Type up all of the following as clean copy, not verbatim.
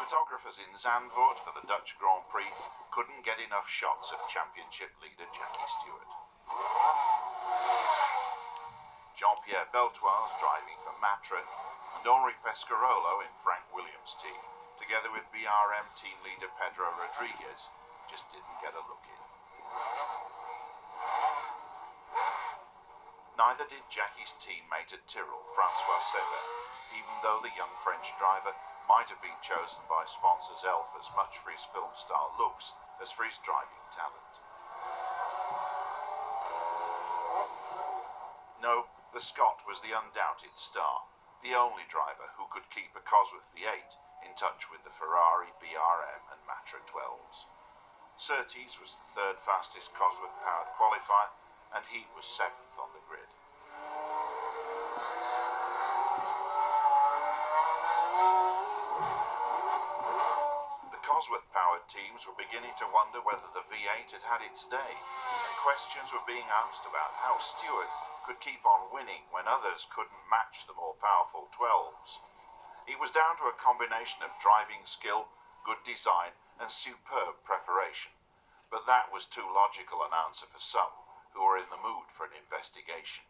Photographers in Zandvoort for the Dutch Grand Prix couldn't get enough shots of championship leader Jackie Stewart. Jean-Pierre Beltoise driving for Matra and Henri Pescarolo in Frank Williams' team, together with BRM team leader Pedro Rodriguez, just didn't get a look in. Neither did Jackie's teammate at Tyrrell, Francois Sever, even though the young French driver might have been chosen by sponsors Elf as much for his film star looks as for his driving talent. No, the Scot was the undoubted star, the only driver who could keep a Cosworth V8 in touch with the Ferrari, BRM and Matra 12s. Surtees was the third fastest Cosworth-powered qualifier, and he was 7th on the grid. Cosworth-powered teams were beginning to wonder whether the V8 had had its day, and questions were being asked about how Stewart could keep on winning when others couldn't match the more powerful 12s. It was down to a combination of driving skill, good design, and superb preparation, but that was too logical an answer for some who were in the mood for an investigation.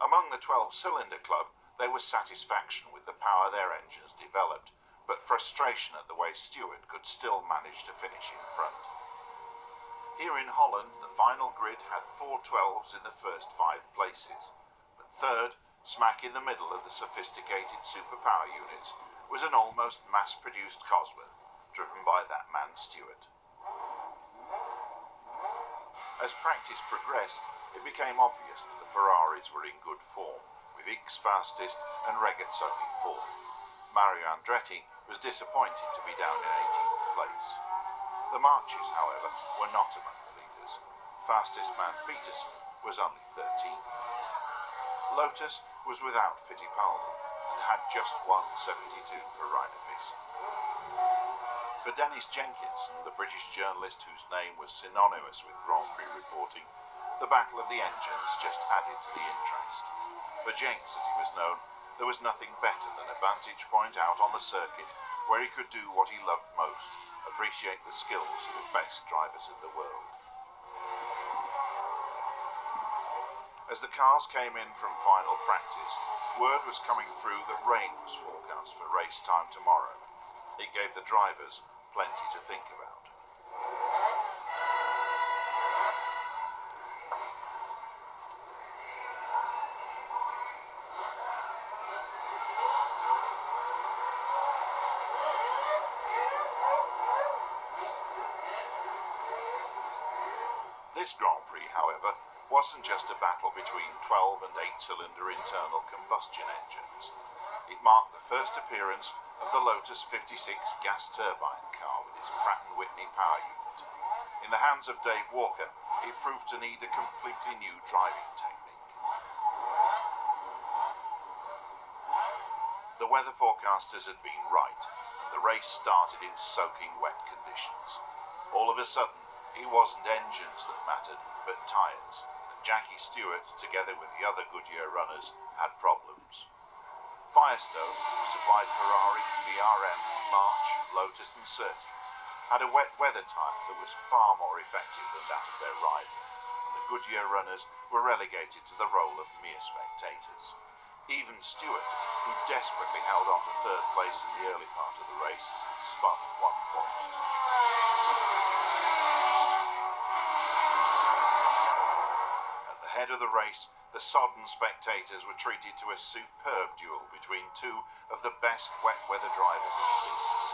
Among the 12-cylinder club, there was satisfaction with the power their engines developed, but frustration at the way Stewart could still manage to finish in front. Here in Holland, the final grid had 4 12s in the first 5 places, but third, smack in the middle of the sophisticated superpower units, was an almost mass-produced Cosworth, driven by that man Stewart. As practice progressed, it became obvious that the Ferraris were in good form, with Ickx fastest and Regazzoni 4th. Mario Andretti was disappointed to be down in 18th place. The Marches, however, were not among the leaders. Fastest man Peterson was only 13th. Lotus was without Fittipaldi and had just won 72 for Rainer Wiesel. For Dennis Jenkinson, the British journalist whose name was synonymous with Grand Prix reporting, the battle of the engines just added to the interest. For Jenks, as he was known, there was nothing better than a vantage point out on the circuit where he could do what he loved most, appreciate the skills of the best drivers in the world. As the cars came in from final practice, word was coming through that rain was forecast for race time tomorrow. It gave the drivers plenty to think about. This Grand Prix, however, wasn't just a battle between 12 and 8-cylinder internal combustion engines. It marked the first appearance of the Lotus 56 gas turbine car with its Pratt & Whitney power unit. In the hands of Dave Walker, it proved to need a completely new driving technique. The weather forecasters had been right, and the race started in soaking wet conditions. All of a sudden, it wasn't engines that mattered, but tyres, and Jackie Stewart, together with the other Goodyear runners, had problems. Firestone, who supplied Ferrari, BRM, March, Lotus and Surtees, had a wet weather tyre that was far more effective than that of their rival, and the Goodyear runners were relegated to the role of mere spectators. Even Stewart, who desperately held on to third place in the early part of the race, spun at 1 point. At the head of the race, the sodden spectators were treated to a superb duel between 2 of the best wet weather drivers in the business.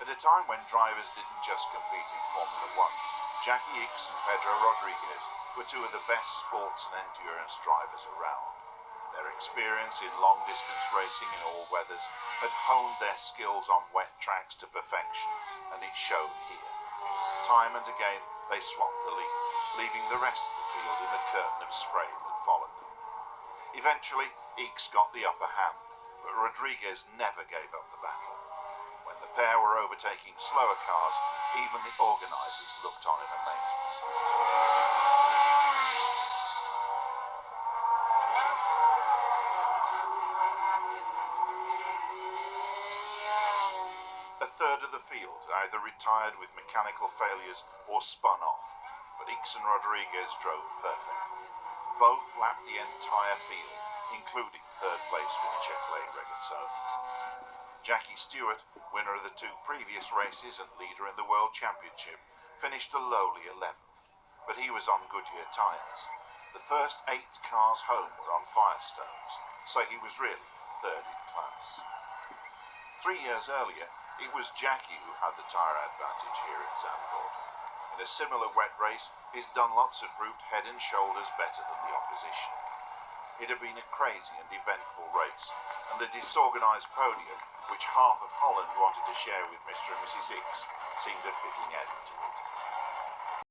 At a time when drivers didn't just compete in Formula 1, Jackie Ickx and Pedro Rodriguez were 2 of the best sports and endurance drivers around. Their experience in long-distance racing in all weathers had honed their skills on wet tracks to perfection, and it showed here. Time and again, they swapped the lead, leaving the rest of the field in the curtain of spray that followed them. Eventually, Ickx got the upper hand, but Rodriguez never gave up the battle. When the pair were overtaking slower cars, even the organisers looked on in amazement. field and either retired with mechanical failures or spun off, but Ickx and Rodriguez drove perfectly. Both lapped the entire field, including third place finish at Clay Regazzoni. Jackie Stewart, winner of the two previous races and leader in the World Championship, finished a lowly 11th, but he was on Goodyear tyres. The first 8 cars home were on Firestones, so he was really third in class. 3 years earlier, it was Jackie who had the tyre advantage here at Zandvoort. In a similar wet race, his Dunlops had proved head and shoulders better than the opposition. It had been a crazy and eventful race, and the disorganised podium, which half of Holland wanted to share with Mr. and Mrs. Ickx, seemed a fitting end to it.